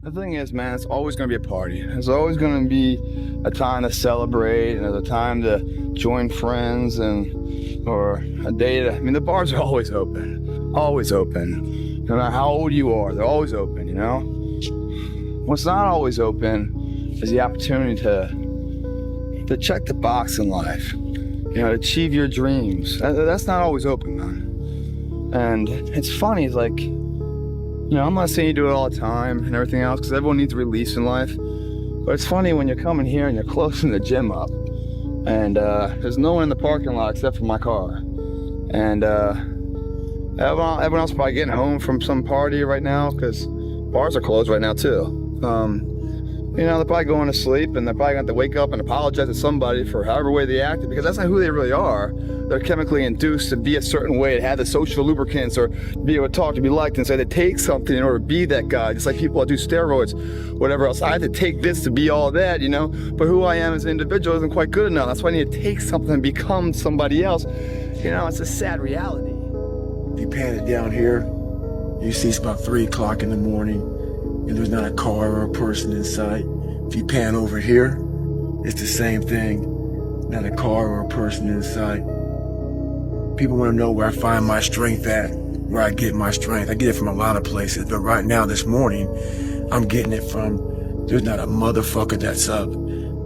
The thing is, man, it's always going to be a party. There's always going to be a time to celebrate and a time to join friends or a day to, I mean, the bars are always open. Always open. No matter how old you are, they're always open, you know? What's not always open is the opportunity to check the box in life. You know, to achieve your dreams. That's not always open, man. And it's funny, it's like, you know, I'm not saying you do it all the time and everything else, because everyone needs a release in life. But it's funny when you're coming here and you're closing the gym up, and there's no one in the parking lot except for my car. And everyone else probably getting home from some party right now, because bars are closed right now too. You know, they're probably going to sleep, and they're probably going to have to wake up and apologize to somebody for however way they acted, because that's not who they really are. They're chemically induced to be a certain way, to have the social lubricants, or be able to talk, to be liked, and say they take something in order to be that guy. Just like people that do steroids, whatever else. I have to take this to be all that, you know? But who I am as an individual isn't quite good enough. That's why I need to take something and become somebody else. You know, it's a sad reality. If you pan it down here, you see it's about 3 o'clock in the morning, and there's not a car or a person in sight. If you pan over here, it's the same thing. Not a car or a person in sight. People want to know where I find my strength at, where I get my strength. I get it from a lot of places, but right now, this morning, I'm getting it from, there's not a motherfucker that's up.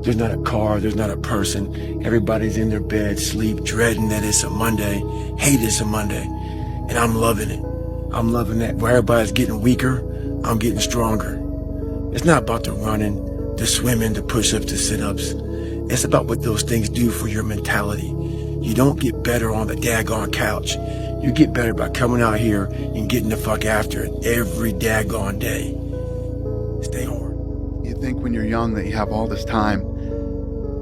There's not a car, there's not a person. Everybody's in their bed, sleep, dreading that it's a Monday, hate it's a Monday. And I'm loving it. I'm loving that. Where everybody's getting weaker, I'm getting stronger. It's not about the running, the swimming, the push-ups, the sit-ups. It's about what those things do for your mentality. You don't get better on the daggone couch. You get better by coming out here and getting the fuck after it every daggone day. Stay hard. You think when you're young that you have all this time.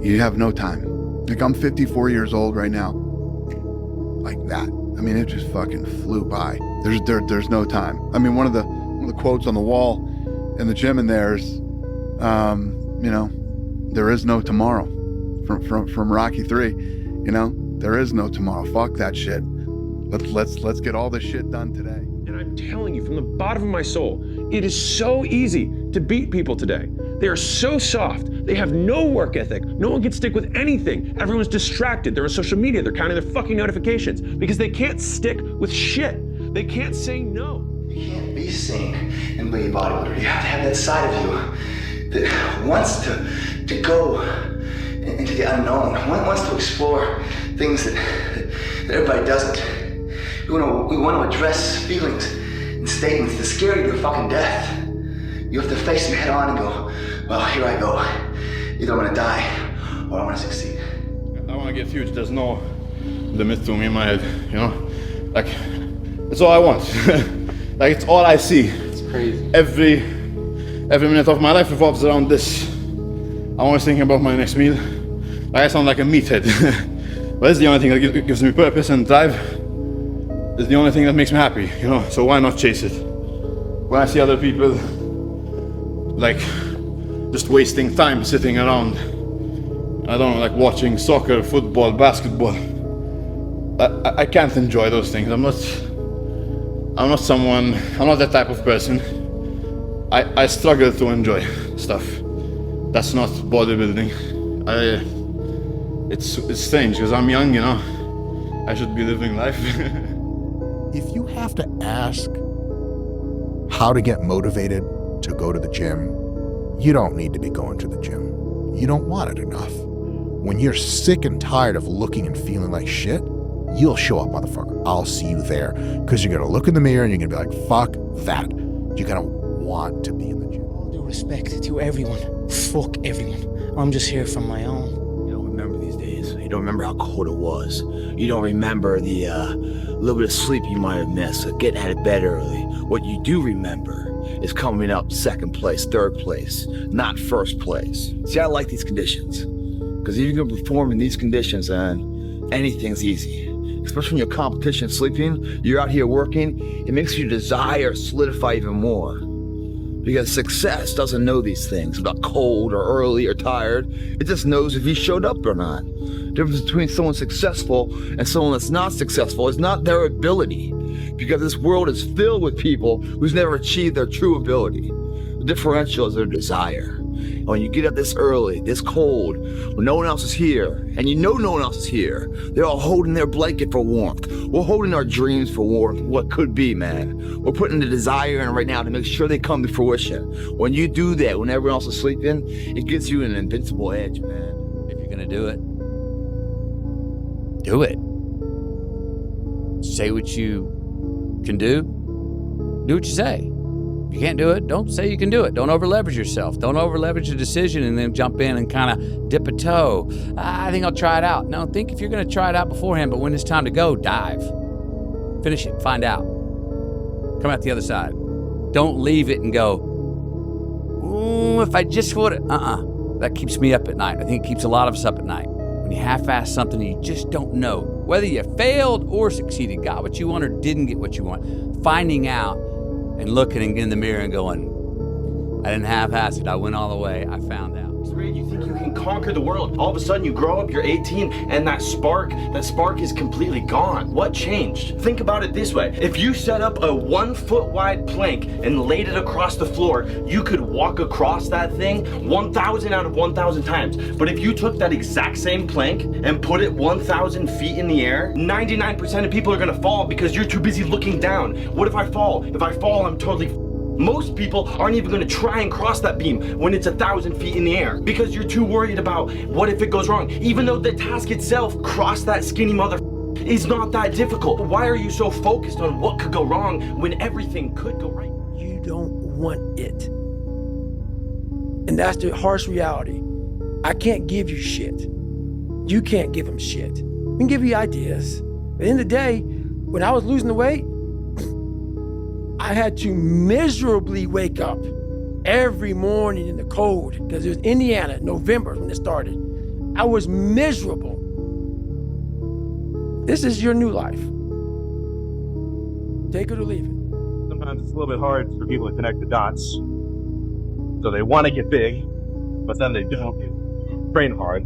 You have no time. Like, I'm 54 years old right now. Like that. I mean, it just fucking flew by. There's no time. I mean, one of the quotes on the wall in the gym in there is, you know, there is no tomorrow, from Rocky 3. You know, there is no tomorrow. Fuck that shit. Let's get all this shit done today. And I'm telling you from the bottom of my soul, it is so easy to beat people today. They are so soft. They have no work ethic. No one can stick with anything. Everyone's distracted. They're on social media. They're counting their fucking notifications because they can't stick with shit. They can't say no. You can't be seen and be a bodybuilder. You have to have that side of you that wants to go into the unknown, wants to explore things that everybody doesn't. We want to address feelings and statements that scare you to fucking death. You have to face them head on and go, well, here I go. Either I'm gonna die or I'm gonna succeed. I want to get huge. There's no limit to me in my head, you know? Like, it's all I want. Like, it's all I see. It's crazy. Every minute of my life revolves around this. I'm always thinking about my next meal. Like, I sound like a meathead. But it's the only thing that gives me purpose and drive. It's the only thing that makes me happy, you know? So why not chase it? When I see other people, like, just wasting time sitting around, I don't know, like watching soccer, football, basketball, I can't enjoy those things. I'm not that type of person. I struggle to enjoy stuff. That's not bodybuilding. It's strange because I'm young, you know. I should be living life. If you have to ask how to get motivated to go to the gym, you don't need to be going to the gym. You don't want it enough. When you're sick and tired of looking and feeling like shit, you'll show up, motherfucker. I'll see you there. Because you're going to look in the mirror and you're going to be like, fuck that. You're going to want to be in the gym. All due respect to everyone. Fuck everyone. I'm just here from my own. You don't remember these days. You don't remember how cold it was. You don't remember the little bit of sleep you might have missed, getting out of bed early. What you do remember is coming up second place, third place, not first place. See, I like these conditions. Because if you can perform in these conditions, then anything's easy. Especially when you're competition sleeping, you're out here working, it makes your desire solidify even more. Because success doesn't know these things about cold or early or tired. It just knows if you showed up or not. The difference between someone successful and someone that's not successful is not their ability. Because this world is filled with people who's never achieved their true ability. The The differential is their desire. When you get up this early, this cold, when no one else is here, and you know no one else is here, they're all holding their blanket for warmth. We're holding our dreams for warmth, what could be, man. We're putting the desire in right now to make sure they come to fruition. When you do that, when everyone else is sleeping, it gives you an invincible edge, man. If you're gonna do it, do it. Say what you can do what you say. If you can't do it, don't say you can do it. Don't over leverage yourself. Don't over leverage a decision and then jump in and kind of dip a toe. I think I'll try it out. No, think if you're gonna try it out beforehand, but when it's time to go, dive. Finish it, find out. Come out the other side. Don't leave it and go, ooh, if I just would, that keeps me up at night. I think it keeps a lot of us up at night. When you half-ass something and you just don't know whether you failed or succeeded, got what you want or didn't get what you want. Finding out and looking in the mirror and going, I didn't half-ass it, I went all the way, I found out. You think you can conquer the world. All of a sudden you grow up, you're 18, and that spark is completely gone. What changed? Think about it this way. If you set up a 1 foot wide plank and laid it across the floor, you could walk across that thing 1,000 out of 1,000 times. But if you took that exact same plank and put it 1,000 feet in the air, 99% of people are gonna fall because you're too busy looking down. What if I fall? If I fall, I'm totally Most people aren't even gonna try and cross that beam when it's 1,000 feet in the air because you're too worried about what if it goes wrong. Even though the task itself, cross that skinny mother, is not that difficult. Why are you so focused on what could go wrong when everything could go right? You don't want it. And that's the harsh reality. I can't give you shit. You can't give them shit. We can give you ideas. But at the end of the day, when I was losing the weight, I had to miserably wake up every morning in the cold because it was Indiana, November when it started. I was miserable. This is your new life. Take it or leave it. Sometimes it's a little bit hard for people to connect the dots. So they want to get big, but then they don't train hard.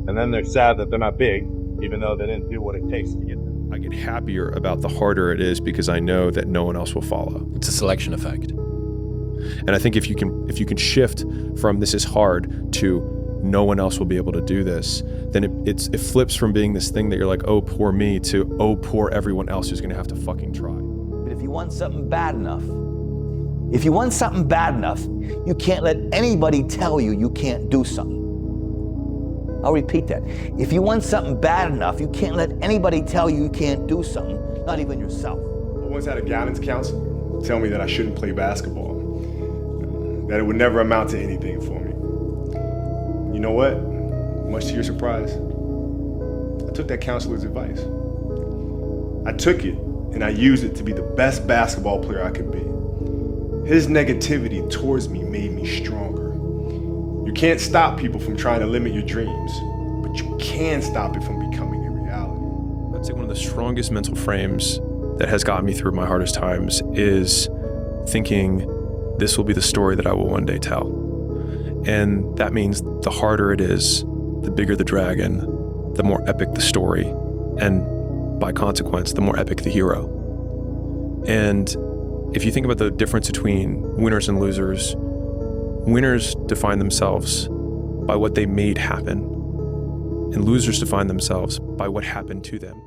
And then they're sad that they're not big, even though they didn't do what it takes to get there. I get happier about the harder it is because I know that no one else will follow. It's a selection effect. And I think if you can shift from this is hard to no one else will be able to do this, then it flips from being this thing that you're like, oh, poor me, to oh, poor everyone else who's gonna have to fucking try. But if you want something bad enough, you can't let anybody tell you you can't do something. I'll repeat that. If you want something bad enough, you can't let anybody tell you you can't do something, not even yourself. I once had a guidance counselor tell me that I shouldn't play basketball, that it would never amount to anything for me. You know what? Much to your surprise, I took that counselor's advice. I took it and I used it to be the best basketball player I could be. His negativity towards me made me stronger. You can't stop people from trying to limit your dreams, but you can stop it from becoming a reality. I'd say one of the strongest mental frames that has gotten me through my hardest times is thinking this will be the story that I will one day tell. And that means the harder it is, the bigger the dragon, the more epic the story, and by consequence, the more epic the hero. And if you think about the difference between winners and losers, winners define themselves by what they made happen, and losers define themselves by what happened to them.